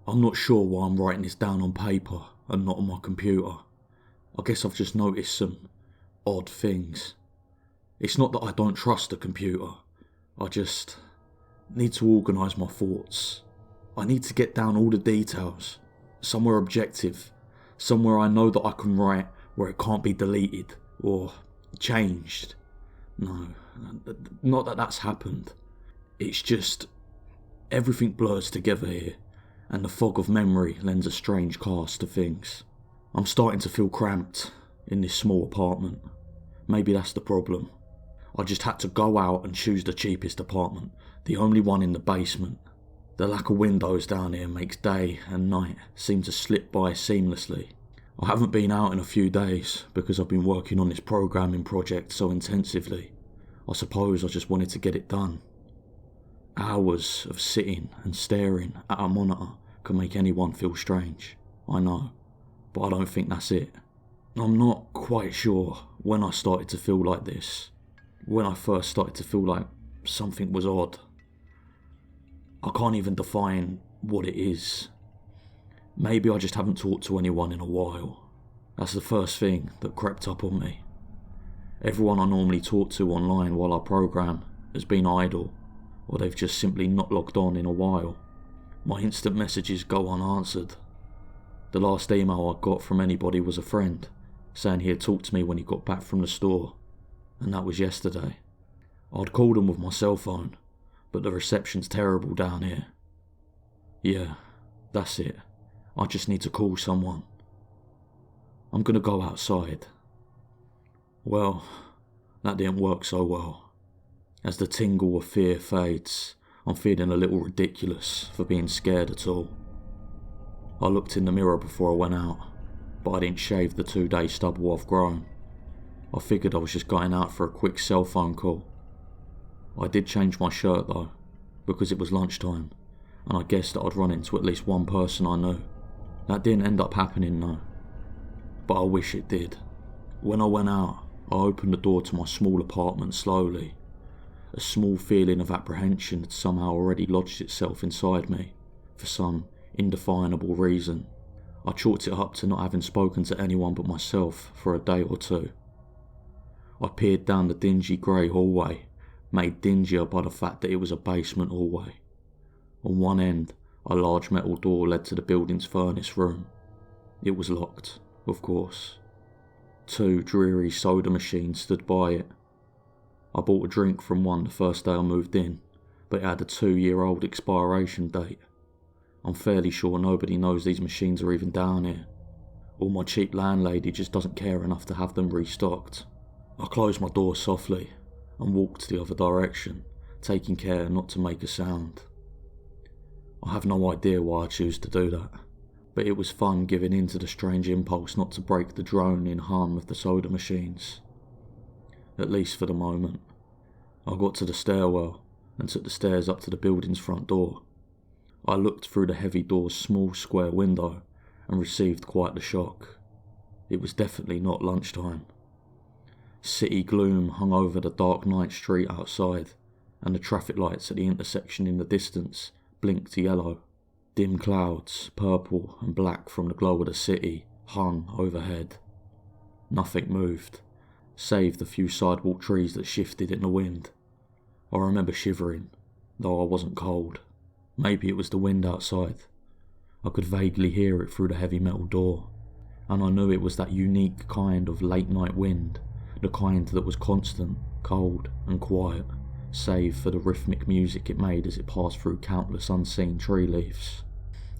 I'm not sure why I'm writing this down on paper and not on my computer. I guess I've just noticed some odd things. It's not that I don't trust the computer. I just need to organise my thoughts. I need to get down all the details, somewhere objective, somewhere I know that I can write where it can't be deleted or changed. No, not that that's happened. It's just everything blurs together here, and the fog of memory lends a strange cast to things. I'm starting to feel cramped in this small apartment. Maybe that's the problem. I just had to go out and choose the cheapest apartment, the only one in the basement. The lack of windows down here makes day and night seem to slip by seamlessly. I haven't been out in a few days because I've been working on this programming project so intensively. I suppose I just wanted to get it done. Hours of sitting and staring at a monitor can make anyone feel strange, I know, but I don't think that's it. I'm not quite sure when I started to feel like this, when I first started to feel like something was odd. I can't even define what it is. Maybe I just haven't talked to anyone in a while. That's the first thing that crept up on me. Everyone I normally talk to online while I program has been idle, or they've just simply not logged on in a while. My instant messages go unanswered. The last email I got from anybody was a friend, saying he had talked to me when he got back from the store, and that was yesterday. I'd called him with my cell phone, but the reception's terrible down here. Yeah, that's it. I just need to call someone. I'm gonna go outside. Well, that didn't work so well. As the tingle of fear fades, I'm feeling a little ridiculous for being scared at all. I looked in the mirror before I went out, but I didn't shave the 2-day stubble I've grown. I figured I was just going out for a quick cell phone call. I did change my shirt though, because it was lunchtime, and I guessed that I'd run into at least one person I knew. That didn't end up happening though, but I wish it did. When I went out, I opened the door to my small apartment slowly. A small feeling of apprehension had somehow already lodged itself inside me, for some indefinable reason. I chalked it up to not having spoken to anyone but myself for a day or two. I peered down the dingy grey hallway, made dingier by the fact that it was a basement hallway. On one end, a large metal door led to the building's furnace room. It was locked, of course. 2 dreary soda machines stood by it. I bought a drink from one the first day I moved in, but it had a 2-year-old expiration date. I'm fairly sure nobody knows these machines are even down here, or my cheap landlady just doesn't care enough to have them restocked. I closed my door softly and walked the other direction, taking care not to make a sound. I have no idea why I choose to do that, but it was fun giving in to the strange impulse not to break the droning hum of the soda machines. At least for the moment. I got to the stairwell and took the stairs up to the building's front door. I looked through the heavy door's small square window and received quite the shock. It was definitely not lunchtime. City gloom hung over the dark night street outside, and the traffic lights at the intersection in the distance blinked yellow. Dim clouds, purple and black from the glow of the city, hung overhead. Nothing moved, save the few sidewalk trees that shifted in the wind. I remember shivering, though I wasn't cold. Maybe it was the wind outside. I could vaguely hear it through the heavy metal door, and I knew it was that unique kind of late night wind, the kind that was constant, cold and quiet, save for the rhythmic music it made as it passed through countless unseen tree leaves.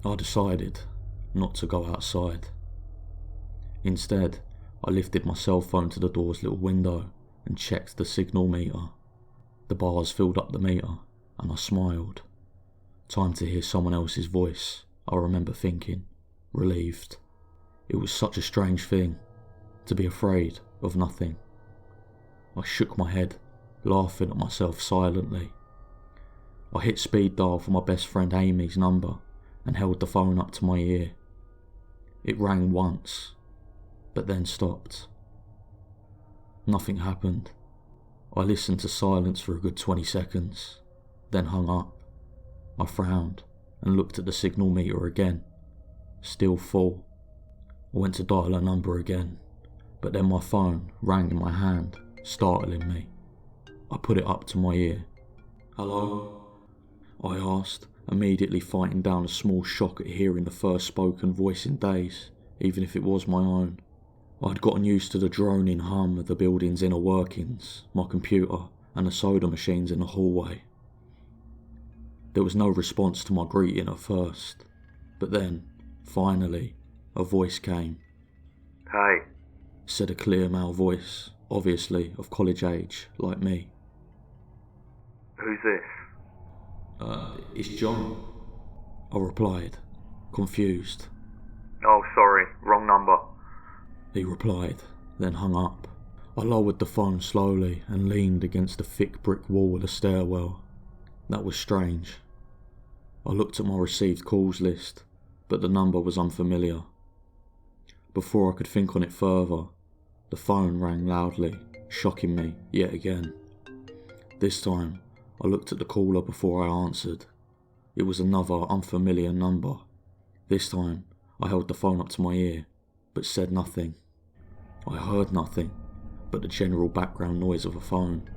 I decided not to go outside. Instead, I lifted my cell phone to the door's little window and checked the signal meter. The bars filled up the meter, and I smiled. Time to hear someone else's voice, I remember thinking, relieved. It was such a strange thing, to be afraid of nothing. I shook my head, laughing at myself silently. I hit speed dial for my best friend Amy's number and held the phone up to my ear. It rang once, but then stopped. Nothing happened. I listened to silence for a good 20 seconds, then hung up. I frowned and looked at the signal meter again. Still full. I went to dial her number again, but then my phone rang in my hand, startling me. I put it up to my ear. "Hello?" I asked, immediately fighting down a small shock at hearing the first spoken voice in days, even if it was my own. I'd gotten used to the droning hum of the building's inner workings, my computer, and the soda machines in the hallway. There was no response to my greeting at first, but then, finally, a voice came. "Hey," said a clear male voice, obviously of college age, like me. "Who's this?" It's John," I replied, confused. "Oh, sorry, wrong number." He replied, then hung up. I lowered the phone slowly and leaned against the thick brick wall of the stairwell. That was strange. I looked at my received calls list, but the number was unfamiliar. Before I could think on it further, the phone rang loudly, shocking me yet again. This time, I looked at the caller before I answered. It was another unfamiliar number. This time, I held the phone up to my ear, but said nothing. I heard nothing but the general background noise of a phone.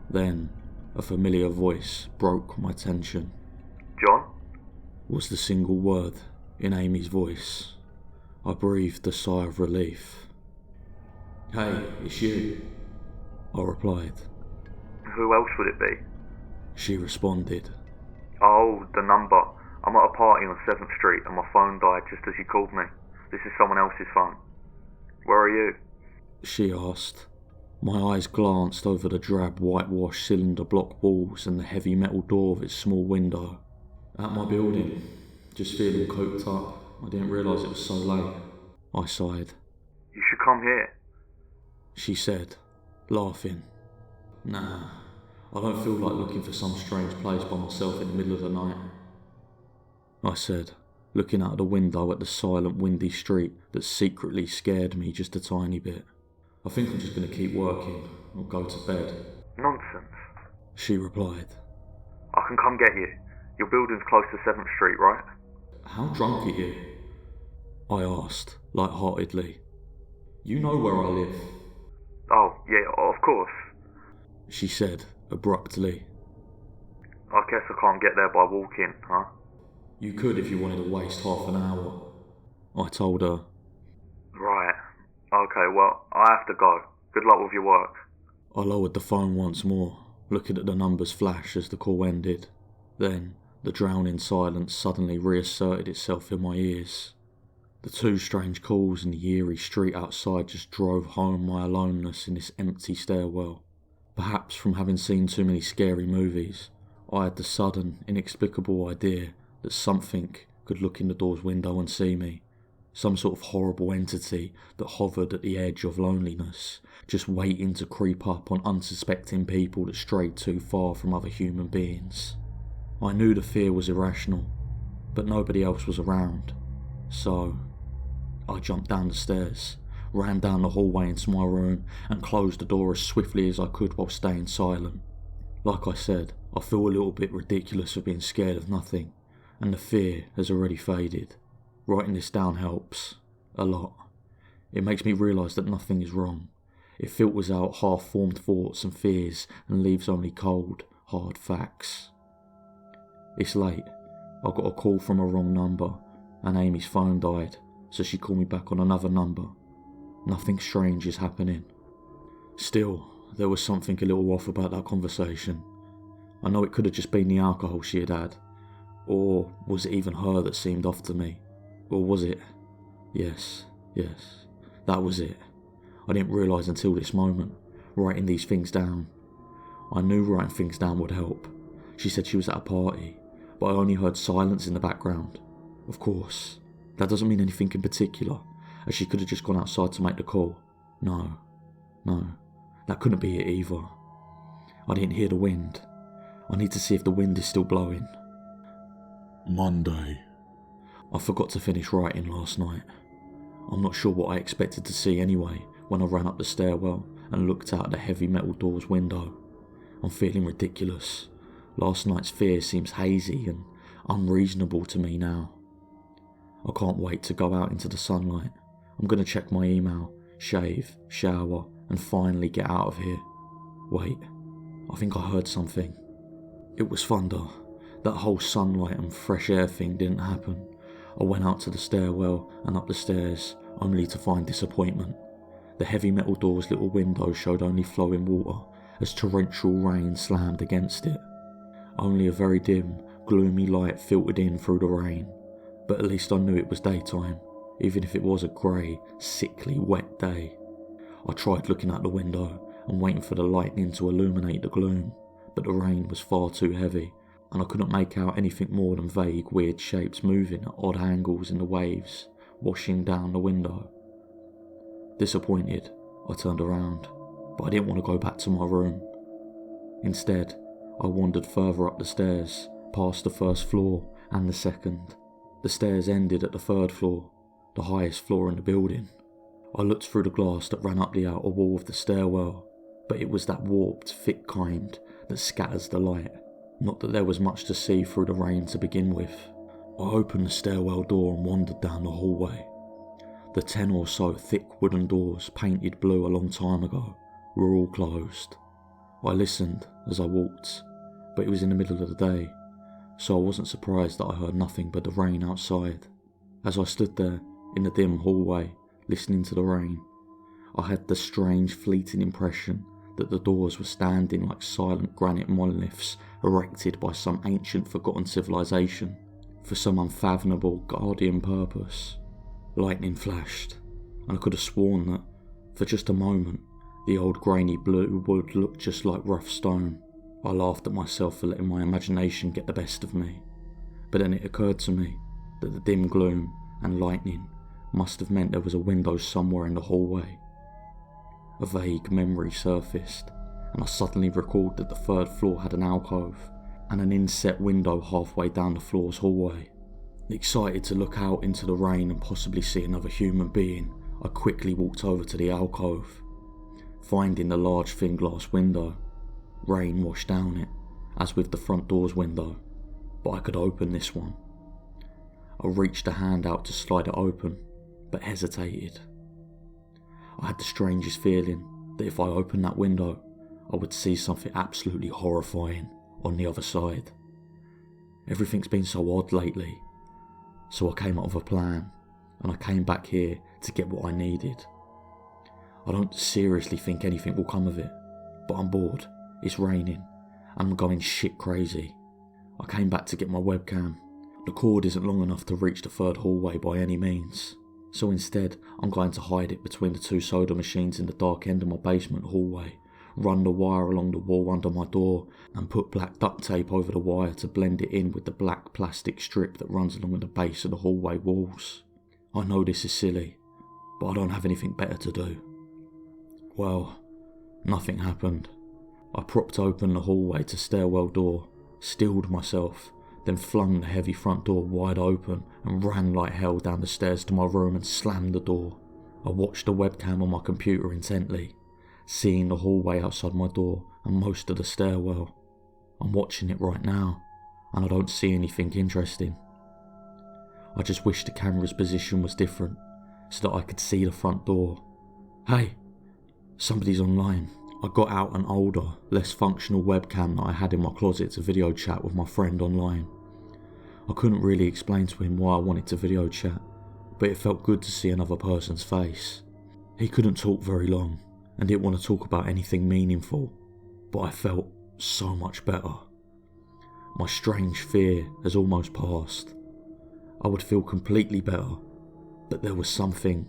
Then, a familiar voice broke my tension. "John?" Was the single word in Amy's voice. I breathed a sigh of relief. "Hey, it's you," I replied. "Who else would it be?" She responded. "Oh, the number. I'm at a party on 7th Street and my phone died just as you called me. This is someone else's phone. Where are you?" She asked. My eyes glanced over the drab whitewashed cylinder block walls and the heavy metal door of its small window. "At my building. Just feeling coked up. I didn't realise it was so late." I sighed. "You should come here." She said, laughing. "Nah, I don't feel like looking for some strange place by myself in the middle of the night." I said, looking out the window at the silent, windy street that secretly scared me just a tiny bit. "I think I'm just going to keep working or go to bed." "Nonsense." She replied. "I can come get you. Your building's close to 7th Street, right?" "How drunk are you?" I asked, light-heartedly. "You know where I live." "Oh, yeah, of course." She said, abruptly. "I guess I can't get there by walking, huh?" "You could if you wanted to waste half an hour," I told her. "Right. Okay, well, I have to go. Good luck with your work." I lowered the phone once more, looking at the numbers flash as the call ended. Then, the drowning silence suddenly reasserted itself in my ears. The two strange calls in the eerie street outside just drove home my aloneness in this empty stairwell. Perhaps from having seen too many scary movies, I had the sudden, inexplicable idea that something could look in the door's window and see me. Some sort of horrible entity that hovered at the edge of loneliness, just waiting to creep up on unsuspecting people that strayed too far from other human beings. I knew the fear was irrational, but nobody else was around. So, I jumped down the stairs, ran down the hallway into my room, and closed the door as swiftly as I could while staying silent. Like I said, I feel a little bit ridiculous for being scared of nothing, and the fear has already faded. Writing this down helps. A lot. It makes me realise that nothing is wrong. It filters out half-formed thoughts and fears and leaves only cold, hard facts. It's late. I got a call from a wrong number, and Amy's phone died, so she called me back on another number. Nothing strange is happening. Still, there was something a little off about that conversation. I know it could have just been the alcohol she had had. Or was it even her that seemed off to me? Or was it? Yes, that was it. I didn't realise until this moment, writing these things down. I knew writing things down would help. She said she was at a party, but I only heard silence in the background. Of course, that doesn't mean anything in particular, as she could have just gone outside to make the call. No, that couldn't be it either. I didn't hear the wind. I need to see if the wind is still blowing. Monday. I forgot to finish writing last night. I'm not sure what I expected to see anyway when I ran up the stairwell and looked out the heavy metal door's window. I'm feeling ridiculous. Last night's fear seems hazy and unreasonable to me now. I can't wait to go out into the sunlight. I'm going to check my email, shave, shower, and finally get out of here. Wait, I think I heard something. It was thunder. That whole sunlight and fresh air thing didn't happen. I went out to the stairwell and up the stairs, only to find disappointment. The heavy metal door's little window showed only flowing water as torrential rain slammed against it. Only a very dim, gloomy light filtered in through the rain, but at least I knew it was daytime, even if it was a grey, sickly, wet day. I tried looking out the window and waiting for the lightning to illuminate the gloom, but the rain was far too heavy, and I couldn't make out anything more than vague, weird shapes moving at odd angles in the waves, washing down the window. Disappointed, I turned around, but I didn't want to go back to my room. Instead, I wandered further up the stairs, past the first floor and the second. The stairs ended at the third floor, the highest floor in the building. I looked through the glass that ran up the outer wall of the stairwell, but it was that warped, thick kind that scatters the light. Not that there was much to see through the rain to begin with. I opened the stairwell door and wandered down the hallway. The 10 or so thick wooden doors, painted blue a long time ago, were all closed. I listened as I walked, but it was in the middle of the day, so I wasn't surprised that I heard nothing but the rain outside. As I stood there, in the dim hallway, listening to the rain, I had the strange fleeting impression that the doors were standing like silent granite monoliths erected by some ancient forgotten civilization for some unfathomable guardian purpose. Lightning flashed, and I could have sworn that, for just a moment, the old grainy blue wood looked just like rough stone. I laughed at myself for letting my imagination get the best of me, but then it occurred to me that the dim gloom and lightning must have meant there was a window somewhere in the hallway. A vague memory surfaced, and I suddenly recalled that the third floor had an alcove and an inset window halfway down the floor's hallway. Excited to look out into the rain and possibly see another human being, I quickly walked over to the alcove. Finding the large thin glass window, rain washed down it, as with the front door's window, but I could open this one. I reached a hand out to slide it open, but hesitated. I had the strangest feeling that if I opened that window, I would see something absolutely horrifying on the other side. Everything's been so odd lately, so I came up with a plan, and I came back here to get what I needed. I don't seriously think anything will come of it, but I'm bored, it's raining, and I'm going shit crazy. I came back to get my webcam. The cord isn't long enough to reach the third hallway by any means, so instead I'm going to hide it between the 2 soda machines in the dark end of my basement hallway, run the wire along the wall under my door, and put black duct tape over the wire to blend it in with the black plastic strip that runs along the base of the hallway walls. I know this is silly, but I don't have anything better to do. Well, nothing happened. I propped open the hallway to stairwell door, steeled myself, then flung the heavy front door wide open and ran like hell down the stairs to my room and slammed the door. I watched the webcam on my computer intently, seeing the hallway outside my door and most of the stairwell. I'm watching it right now, and I don't see anything interesting. I just wish the camera's position was different, so that I could see the front door. Hey, somebody's online. I got out an older, less functional webcam that I had in my closet to video chat with my friend online. I couldn't really explain to him why I wanted to video chat, but it felt good to see another person's face. He couldn't talk very long, and didn't want to talk about anything meaningful, but I felt so much better. My strange fear has almost passed. I would feel completely better, but there was something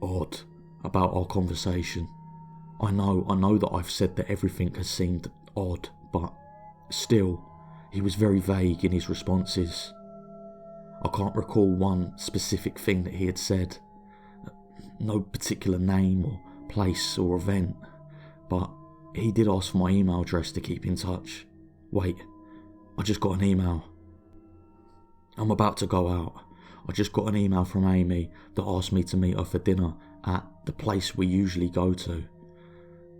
odd about our conversation. I know that I've said that everything has seemed odd, but still, he was very vague in his responses. I can't recall one specific thing that he had said, no particular name or place or event, but he did ask for my email address to keep in touch. Wait, I just got an email. I'm about to go out. I just got an email from Amy that asked me to meet her for dinner at the place we usually go to.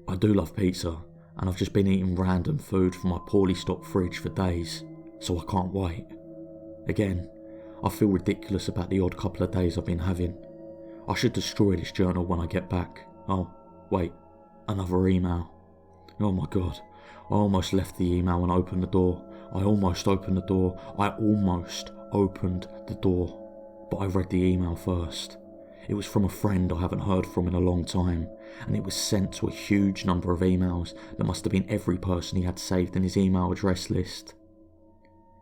I do love pizza, and I've just been eating random food from my poorly stocked fridge for days, so I can't wait. Again, I feel ridiculous about the odd couple of days I've been having. I should destroy this journal when I get back. Oh, wait, another email. Oh my god, I almost left the email and opened the door. I almost opened the door. But I read the email first. It was from a friend I haven't heard from in a long time, and it was sent to a huge number of emails that must have been every person he had saved in his email address list.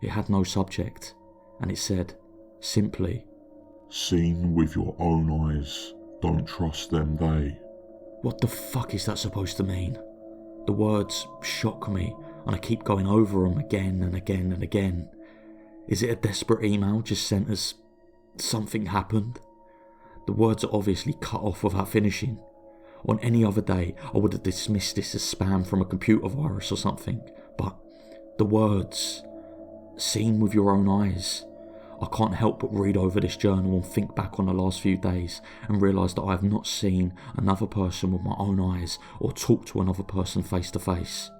It had no subject, and it said, simply, "Seen with your own eyes. Don't trust them, they." What the fuck is that supposed to mean? The words shock me, and I keep going over them again and again and again. Is it a desperate email just sent as something happened? The words are obviously cut off without finishing. On any other day, I would have dismissed this as spam from a computer virus or something, but the words, "seen with your own eyes." I can't help but read over this journal and think back on the last few days and realise that I have not seen another person with my own eyes or talked to another person face to face.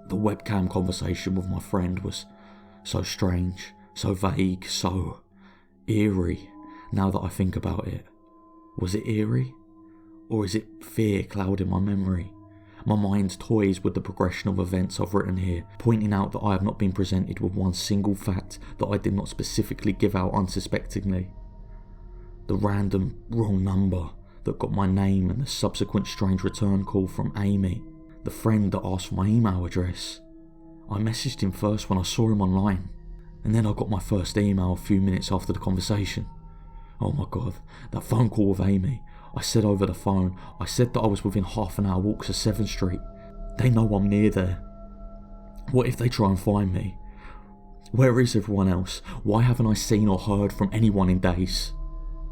The webcam conversation with my friend was so strange, so vague, so eerie, now that I think about it. Was it eerie? Or is it fear clouding my memory? My mind toys with the progression of events I've written here, pointing out that I have not been presented with one single fact that I did not specifically give out unsuspectingly. The random wrong number that got my name and the subsequent strange return call from Amy, the friend that asked for my email address. I messaged him first when I saw him online, and then I got my first email a few minutes after the conversation. Oh my god, that phone call with Amy. I said over the phone, I said that I was within half an hour walk to 7th Street. They know I'm near there. What if they try and find me? Where is everyone else? Why haven't I seen or heard from anyone in days?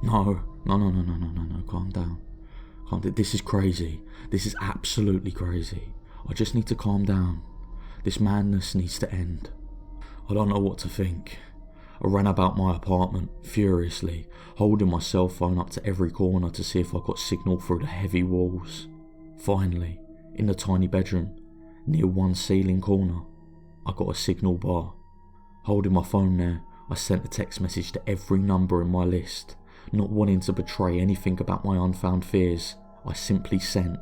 No, calm down. This is crazy. This is absolutely crazy. I just need to calm down. This madness needs to end. I don't know what to think. I ran about my apartment furiously, holding my cell phone up to every corner to see if I got signal through the heavy walls. Finally, in the tiny bedroom, near one ceiling corner, I got a signal bar. Holding my phone there, I sent a text message to every number in my list. Not wanting to betray anything about my unfound fears, I simply sent,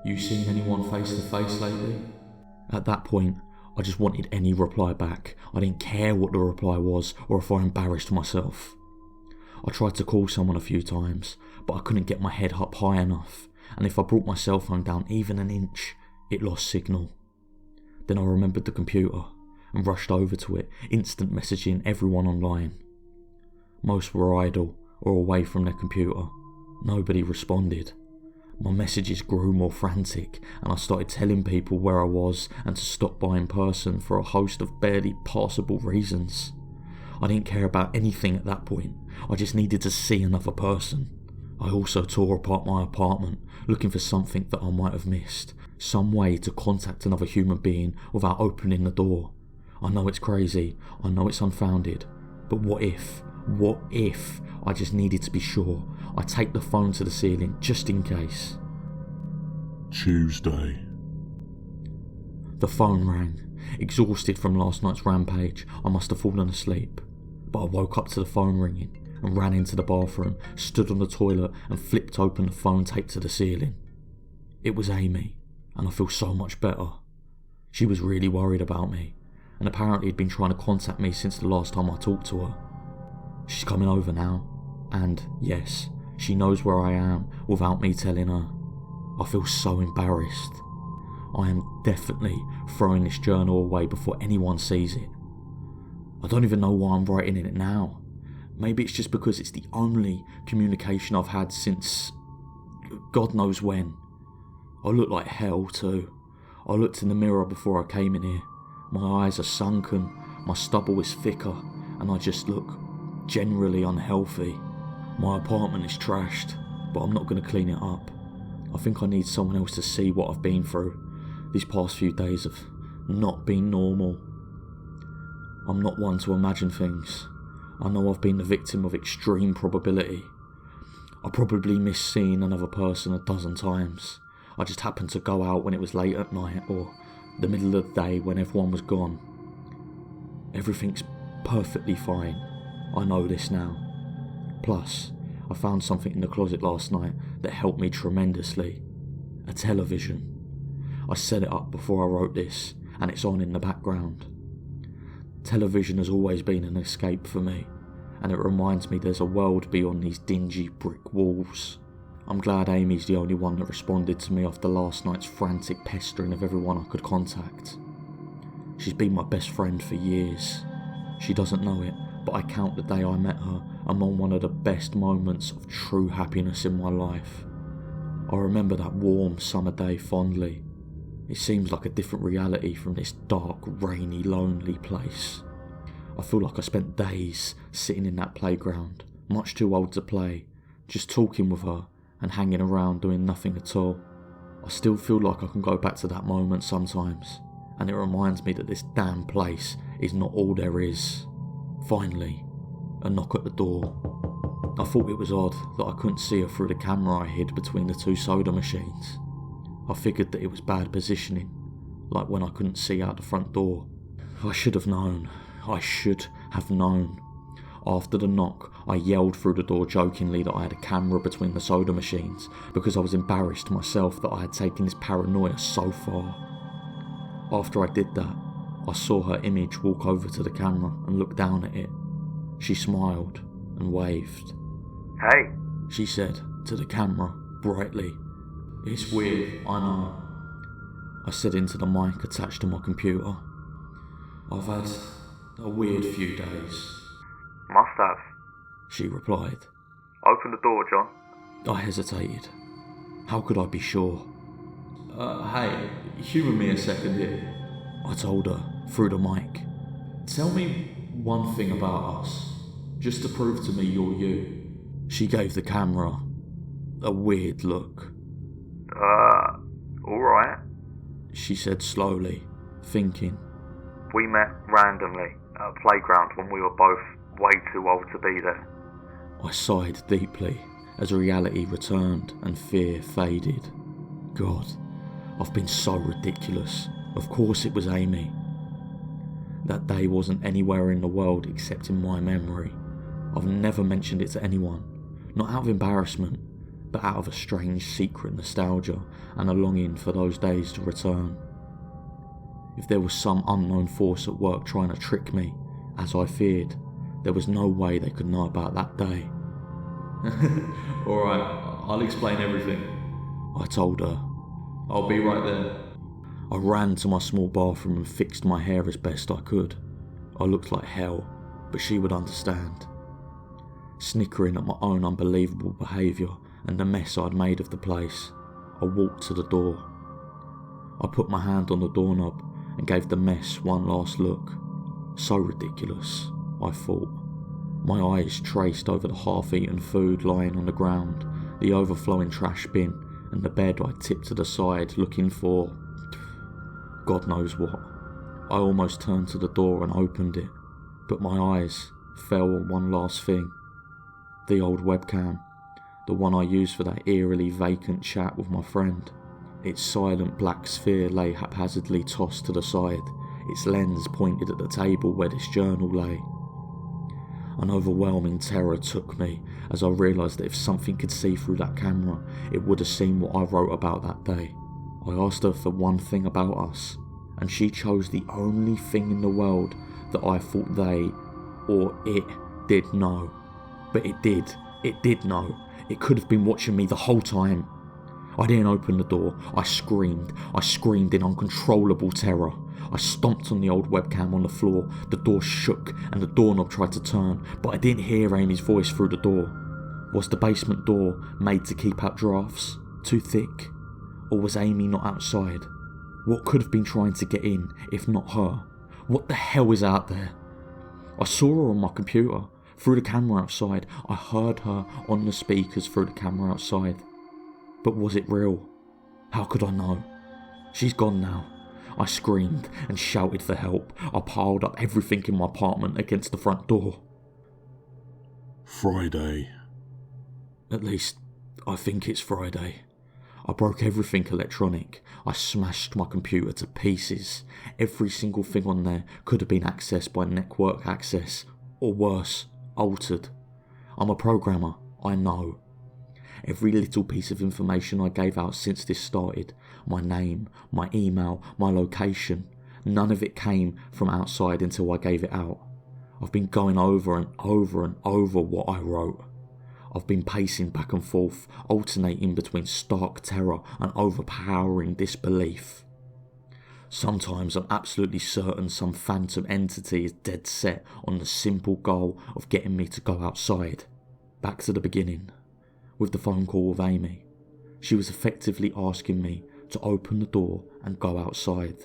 "You seen anyone face to face lately?" At that point, I just wanted any reply back. I didn't care what the reply was or if I embarrassed myself. I tried to call someone a few times, but I couldn't get my head up high enough, and if I brought my cell phone down even an inch, it lost signal. Then I remembered the computer and rushed over to it, instant messaging everyone online. Most were idle or away from their computer. Nobody responded. My messages grew more frantic, and I started telling people where I was and to stop by in person for a host of barely passable reasons. I didn't care about anything at that point. I just needed to see another person. I also tore apart my apartment, looking for something that I might have missed, some way to contact another human being without opening the door. I know it's crazy, I know it's unfounded, but what if I just needed to be sure? I take the phone to the ceiling just in case. Tuesday. The phone rang. Exhausted from last night's rampage, I must have fallen asleep. But I woke up to the phone ringing and ran into the bathroom, stood on the toilet and flipped open the phone taped to the ceiling. It was Amy, and I feel so much better. She was really worried about me, and apparently had been trying to contact me since the last time I talked to her. She's coming over now, and yes, she knows where I am without me telling her. I feel so embarrassed. I am definitely throwing this journal away before anyone sees it. I don't even know why I'm writing in it now. Maybe it's just because it's the only communication I've had since God knows when. I look like hell too. I looked in the mirror before I came in here. My eyes are sunken, my stubble is thicker, and I just look generally unhealthy. My apartment is trashed, but I'm not going to clean it up. I think I need someone else to see what I've been through. These past few days have not been normal. I'm not one to imagine things. I know I've been the victim of extreme probability. I probably missed seeing another person a dozen times. I just happened to go out when it was late at night or the middle of the day when everyone was gone. Everything's perfectly fine. I know this now. Plus, I found something in the closet last night that helped me tremendously. A television. I set it up before I wrote this, and it's on in the background. Television has always been an escape for me, and it reminds me there's a world beyond these dingy brick walls. I'm glad Amy's the only one that responded to me after last night's frantic pestering of everyone I could contact. She's been my best friend for years. She doesn't know it, but I count the day I met her among one of the best moments of true happiness in my life. I remember that warm summer day fondly. It seems like a different reality from this dark, rainy, lonely place. I feel like I spent days sitting in that playground, much too old to play, just talking with her and hanging around doing nothing at all. I still feel like I can go back to that moment sometimes, and it reminds me that this damn place is not all there is. Finally, a knock at the door. I thought it was odd that I couldn't see her through the camera I hid between the two soda machines. I figured that it was bad positioning, like when I couldn't see out the front door. I should have known. I should have known. After the knock, I yelled through the door jokingly that I had a camera between the soda machines because I was embarrassed myself that I had taken this paranoia so far. After I did that, I saw her image walk over to the camera and look down at it. She smiled and waved. Hey! She said to the camera, brightly. It's weird, I know. I said into the mic attached to my computer. I've had a weird few days. Must have. She replied. Open the door, John. I hesitated. How could I be sure? Hey, humour me a second here. I told her, through the mic. Tell me one thing about us, just to prove to me you're you. She gave the camera a weird look. Alright. She said slowly, thinking. We met randomly at a playground when we were both way too old to be there. I sighed deeply as reality returned and fear faded. God, I've been so ridiculous. Of course it was Amy. That day wasn't anywhere in the world except in my memory. I've never mentioned it to anyone, not out of embarrassment, but out of a strange secret nostalgia and a longing for those days to return. If there was some unknown force at work trying to trick me, as I feared, there was no way they could know about that day. Alright, I'll explain everything, I told her. I'll be right there. I ran to my small bathroom and fixed my hair as best I could. I looked like hell, but she would understand. Snickering at my own unbelievable behaviour and the mess I'd made of the place, I walked to the door. I put my hand on the doorknob and gave the mess one last look. So ridiculous, I thought. My eyes traced over the half-eaten food lying on the ground, the overflowing trash bin, and the bed I tipped to the side looking for God knows what. I almost turned to the door and opened it, but my eyes fell on one last thing. The old webcam, the one I used for that eerily vacant chat with my friend. Its silent black sphere lay haphazardly tossed to the side, its lens pointed at the table where this journal lay. An overwhelming terror took me as I realised that if something could see through that camera, it would have seen what I wrote about that day. I asked her for one thing about us, and she chose the only thing in the world that I thought they, or it, did know. But it did know. It could have been watching me the whole time. I didn't open the door. I screamed in uncontrollable terror. I stomped on the old webcam on the floor. The door shook and the doorknob tried to turn, but I didn't hear Amy's voice through the door. Was the basement door made to keep out drafts? Too thick? Or was Amy not outside? What could have been trying to get in, if not her? What the hell is out there? I saw her on my computer, through the camera outside. I heard her on the speakers through the camera outside. But was it real? How could I know? She's gone now. I screamed and shouted for help. I piled up everything in my apartment against the front door. Friday. At least, I think it's Friday. I broke everything electronic. I smashed my computer to pieces. Every single thing on there could have been accessed by network access, or worse, altered. I'm a programmer, I know. Every little piece of information I gave out since this started, my name, my email, my location, none of it came from outside until I gave it out. I've been going over and over and over what I wrote. I've been pacing back and forth, alternating between stark terror and overpowering disbelief. Sometimes I'm absolutely certain some phantom entity is dead set on the simple goal of getting me to go outside. Back to the beginning, with the phone call with Amy. She was effectively asking me to open the door and go outside.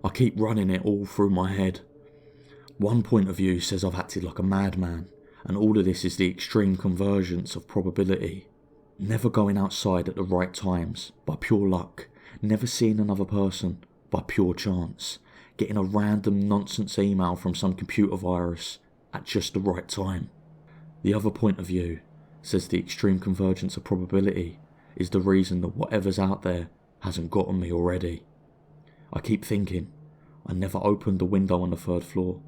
I keep running it all through my head. One point of view says I've acted like a madman, and all of this is the extreme convergence of probability. Never going outside at the right times, by pure luck. Never seeing another person, by pure chance. Getting a random nonsense email from some computer virus, at just the right time. The other point of view says the extreme convergence of probability is the reason that whatever's out there hasn't gotten me already. I keep thinking, I never opened the window on the 3rd floor.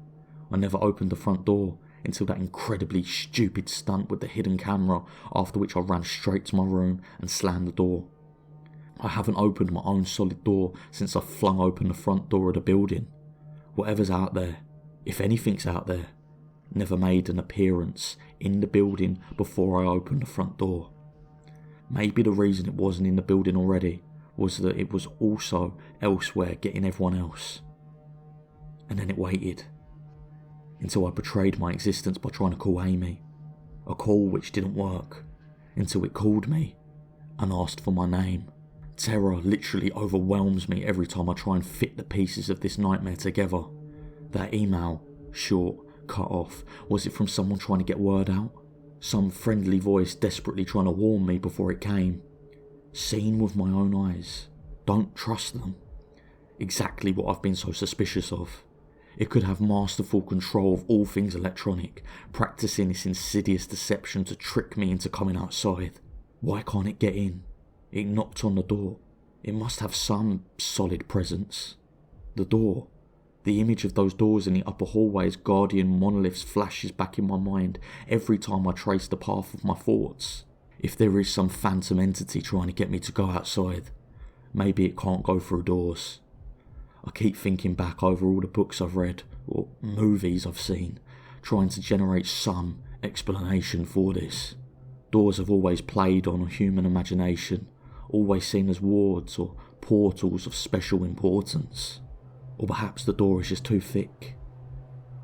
I never opened the front door until that incredibly stupid stunt with the hidden camera, after which I ran straight to my room and slammed the door. I haven't opened my own solid door since I flung open the front door of the building. Whatever's out there, if anything's out there, never made an appearance in the building before I opened the front door. Maybe the reason it wasn't in the building already was that it was also elsewhere getting everyone else. And then it waited until I betrayed my existence by trying to call Amy. A call which didn't work, until it called me and asked for my name. Terror literally overwhelms me every time I try and fit the pieces of this nightmare together. That email, short, cut off, was it from someone trying to get word out? Some friendly voice desperately trying to warn me before it came? Seen with my own eyes. Don't trust them. Exactly what I've been so suspicious of. It could have masterful control of all things electronic, practicing its insidious deception to trick me into coming outside. Why can't it get in? It knocked on the door. It must have some solid presence. The door. The image of those doors in the upper hallway's guardian monoliths flashes back in my mind every time I trace the path of my thoughts. If there is some phantom entity trying to get me to go outside, maybe it can't go through doors. I keep thinking back over all the books I've read, or movies I've seen, trying to generate some explanation for this. Doors have always played on a human imagination, always seen as wards or portals of special importance. Or perhaps the door is just too thick.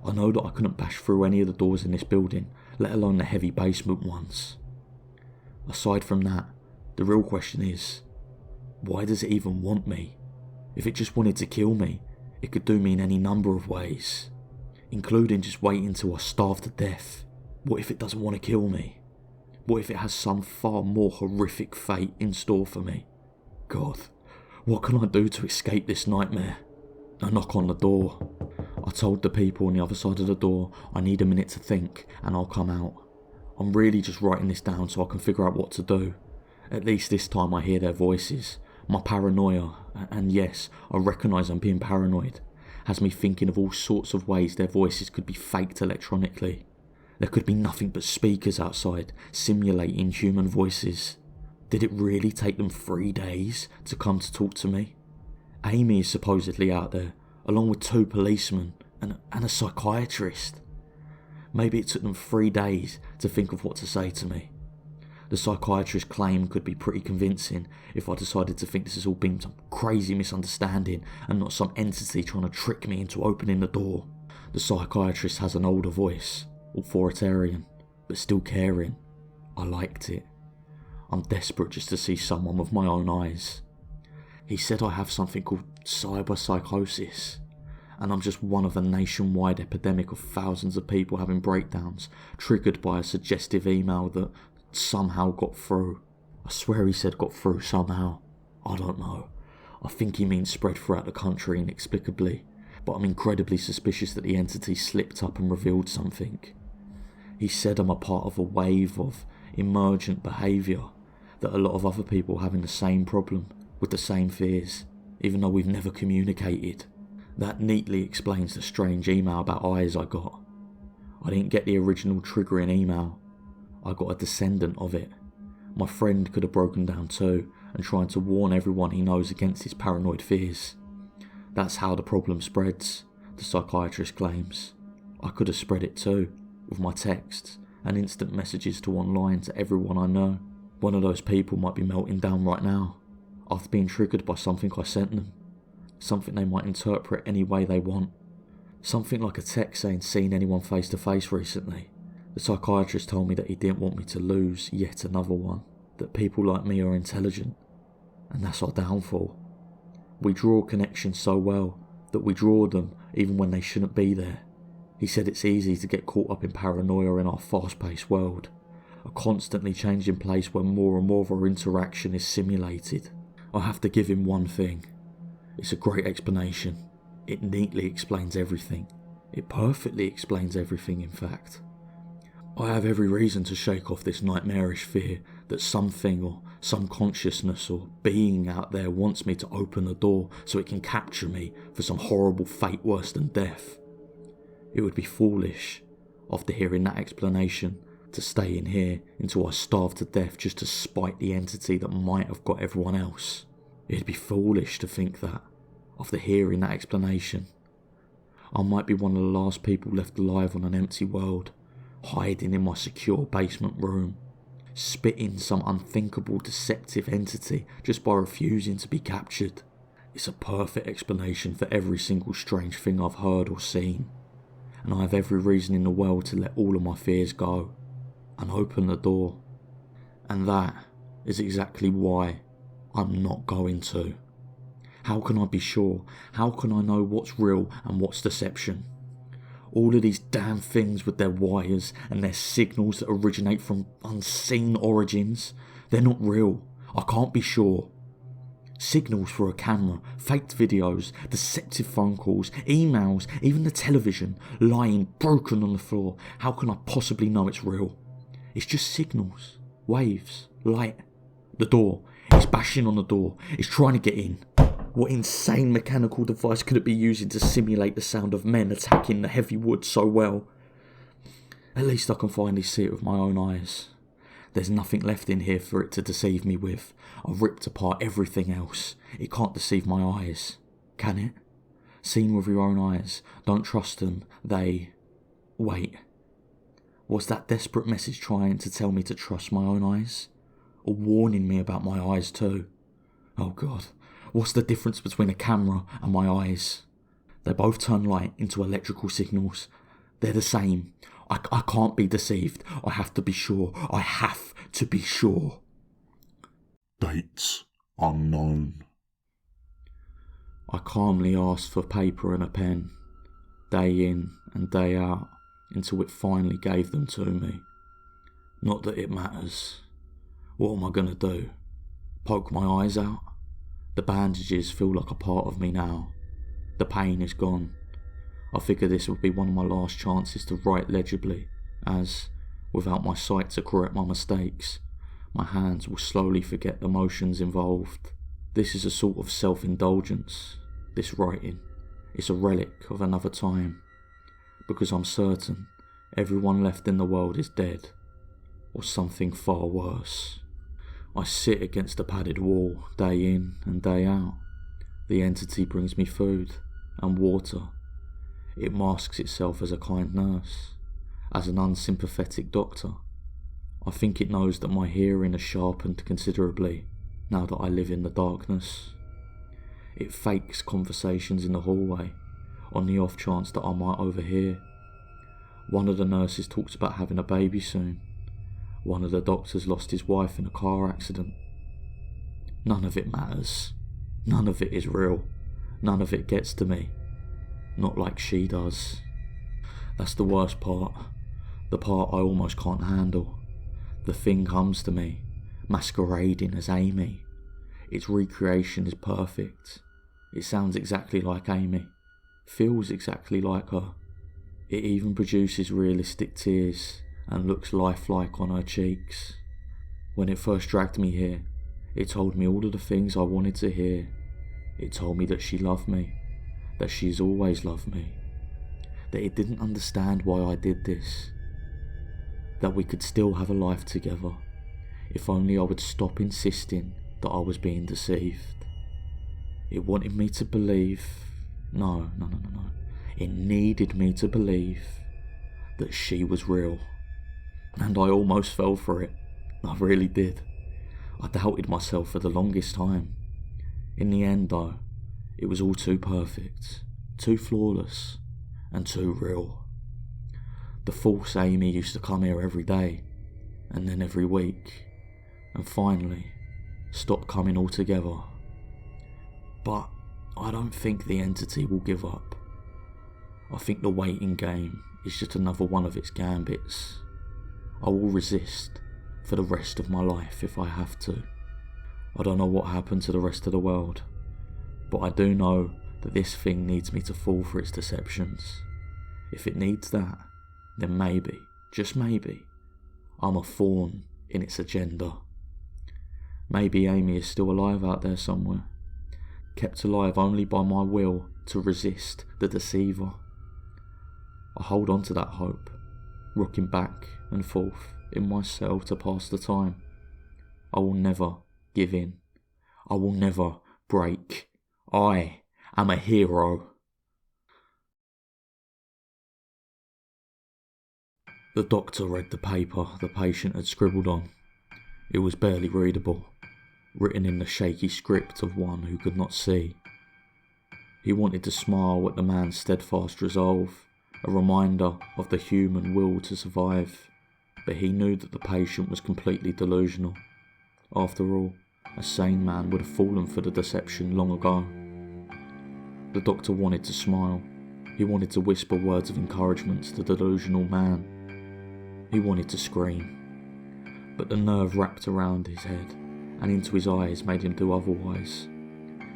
I know that I couldn't bash through any of the doors in this building, let alone the heavy basement ones. Aside from that, the real question is, why does it even want me? If it just wanted to kill me, it could do me in any number of ways, including just waiting till I starve to death. What if it doesn't want to kill me? What if it has some far more horrific fate in store for me? God, what can I do to escape this nightmare? I knock on the door. I told the people on the other side of the door I need a minute to think and I'll come out. I'm really just writing this down so I can figure out what to do. At least this time I hear their voices. My paranoia, and yes, I recognise I'm being paranoid, has me thinking of all sorts of ways their voices could be faked electronically. There could be nothing but speakers outside, simulating human voices. Did it really take them 3 days to come to talk to me? Amy is supposedly out there, along with 2 policemen and a psychiatrist. Maybe it took them 3 days to think of what to say to me. The psychiatrist's claim could be pretty convincing if I decided to think this has all been some crazy misunderstanding and not some entity trying to trick me into opening the door. The psychiatrist has an older voice, authoritarian, but still caring. I liked it. I'm desperate just to see someone with my own eyes. He said I have something called Psychosis, and I'm just one of a nationwide epidemic of thousands of people having breakdowns, triggered by a suggestive email that somehow got through. I swear he said got through somehow. I don't know. I think he means spread throughout the country inexplicably, but I'm incredibly suspicious that the entity slipped up and revealed something. He said I'm a part of a wave of emergent behaviour, that a lot of other people are having the same problem with the same fears, even though we've never communicated. That neatly explains the strange email about eyes I got. I didn't get the original triggering email. I got a descendant of it. My friend could have broken down too and tried to warn everyone he knows against his paranoid fears. That's how the problem spreads, the psychiatrist claims. I could have spread it too, with my texts and instant messages to online to everyone I know. One of those people might be melting down right now, after being triggered by something I sent them. Something they might interpret any way they want. Something like a text saying seen anyone face to face recently. The psychiatrist told me that he didn't want me to lose yet another one. That people like me are intelligent. And that's our downfall. We draw connections so well that we draw them even when they shouldn't be there. He said it's easy to get caught up in paranoia in our fast-paced world. A constantly changing place where more and more of our interaction is simulated. I have to give him one thing. It's a great explanation. It neatly explains everything. It perfectly explains everything, in fact. I have every reason to shake off this nightmarish fear that something or some consciousness or being out there wants me to open the door so it can capture me for some horrible fate worse than death. It would be foolish, after hearing that explanation, to stay in here until I starve to death just to spite the entity that might have got everyone else. It'd be foolish to think that, after hearing that explanation. I might be one of the last people left alive on an empty world, hiding in my secure basement room, spitting some unthinkable deceptive entity just by refusing to be captured. It's a perfect explanation for every single strange thing I've heard or seen, and I have every reason in the world to let all of my fears go and open the door. And that is exactly why I'm not going to. How can I be sure? How can I know what's real and what's deception? All of these damn things with their wires and their signals that originate from unseen origins, they're not real. I can't be sure. Signals for a camera, faked videos, deceptive phone calls, emails, even the television, lying broken on the floor. How can I possibly know it's real? It's just signals, waves, light. The door. It's bashing on the door. It's trying to get in. What insane mechanical device could it be using to simulate the sound of men attacking the heavy wood so well? At least I can finally see it with my own eyes. There's nothing left in here for it to deceive me with. I've ripped apart everything else. It can't deceive my eyes. Can it? Seen with your own eyes. Don't trust them. They... Wait. Was that desperate message trying to tell me to trust my own eyes? Or warning me about my eyes too? Oh God. What's the difference between a camera and my eyes? They both turn light into electrical signals. They're the same. I can't be deceived. I have to be sure. I have to be sure. Dates unknown. I calmly asked for paper and a pen, day in and day out, until it finally gave them to me. Not that it matters. What am I going to do? Poke my eyes out? The bandages feel like a part of me now. The pain is gone. I figured this would be one of my last chances to write legibly, as, without my sight to correct my mistakes, my hands will slowly forget the motions involved. This is a sort of self-indulgence, this writing. It's a relic of another time, because I'm certain everyone left in the world is dead, or something far worse. I sit against the padded wall, day in and day out. The entity brings me food and water. It masks itself as a kind nurse, as an unsympathetic doctor. I think it knows that my hearing has sharpened considerably now that I live in the darkness. It fakes conversations in the hallway, on the off chance that I might overhear. One of the nurses talks about having a baby soon. One of the doctors lost his wife in a car accident. None of it matters. None of it is real. None of it gets to me. Not like she does. That's the worst part. The part I almost can't handle. The thing comes to me, masquerading as Amy. Its recreation is perfect. It sounds exactly like Amy. Feels exactly like her. It even produces realistic tears and looks lifelike on her cheeks. When it first dragged me here, it told me all of the things I wanted to hear. It told me that she loved me, that she's always loved me, that it didn't understand why I did this, that we could still have a life together, if only I would stop insisting that I was being deceived. It wanted me to believe, no. It needed me to believe that she was real. And I almost fell for it. I really did. I doubted myself for the longest time. In the end though, it was all too perfect, too flawless, and too real. The false Amy used to come here every day, and then every week, and finally stopped coming altogether. But I don't think the entity will give up. I think the waiting game is just another one of its gambits. I will resist for the rest of my life if I have to. I don't know what happened to the rest of the world, but I do know that this thing needs me to fall for its deceptions. If it needs that, then maybe, just maybe, I'm a thorn in its agenda. Maybe Amy is still alive out there somewhere, kept alive only by my will to resist the deceiver. I hold on to that hope, rocking back and forth in my cell to pass the time. I will never give in. I will never break. I am a hero. The doctor read the paper the patient had scribbled on. It was barely readable, written in the shaky script of one who could not see. He wanted to smile at the man's steadfast resolve, a reminder of the human will to survive, but he knew that the patient was completely delusional. After all, a sane man would have fallen for the deception long ago. The doctor wanted to smile. He wanted to whisper words of encouragement to the delusional man. He wanted to scream, but the nerve wrapped around his head and into his eyes made him do otherwise.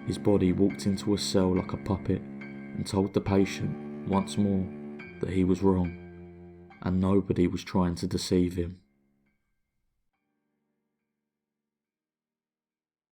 His body walked into a cell like a puppet and told the patient once more that he was wrong, and nobody was trying to deceive him.